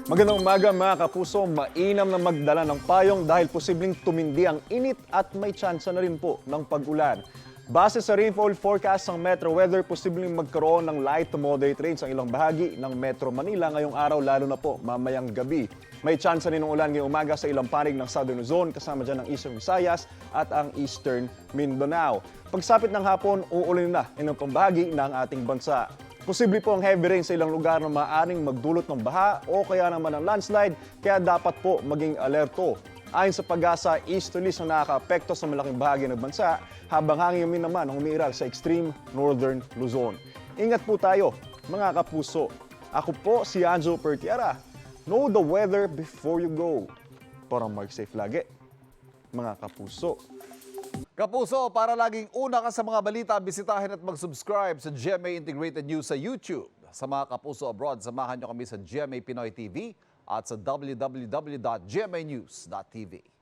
Magandang umaga mga kapuso, mainam na magdala ng payong dahil posibleng tumindi ang init at may tsansa na rin po ng pag-ulan. Base sa rainfall forecast ng Metro Weather, posibleng magkaroon ng light to moderate rains ang ilang bahagi ng Metro Manila ngayong araw, lalo na po mamayang gabi. May tsansa rin ng ulan ngayong umaga sa ilang panig ng Southern Luzon, kasama dyan ang Eastern Visayas at ang Eastern Mindanao. Pagsapit ng hapon, uulan na ilang pambahagi ng ating bansa. Posible po ang heavy rain sa ilang lugar na maaaring magdulot ng baha o kaya naman ng landslide, kaya dapat po maging alerto. Ayon sa Pag-asa, easterlies ang nakaka-apekto sa malaking bahagi ng bansa, habang hangin naman ang umiiral sa extreme northern Luzon. Ingat po tayo, mga kapuso. Ako po si Anjo Pertiara. Know the weather before you go. Para mag-safe lagi, mga kapuso. Kapuso, para laging una ka sa mga balita, bisitahin at mag-subscribe sa GMA Integrated News sa YouTube. Sa mga kapuso abroad, samahan nyo kami sa GMA Pinoy TV at sa www.gmanews.tv.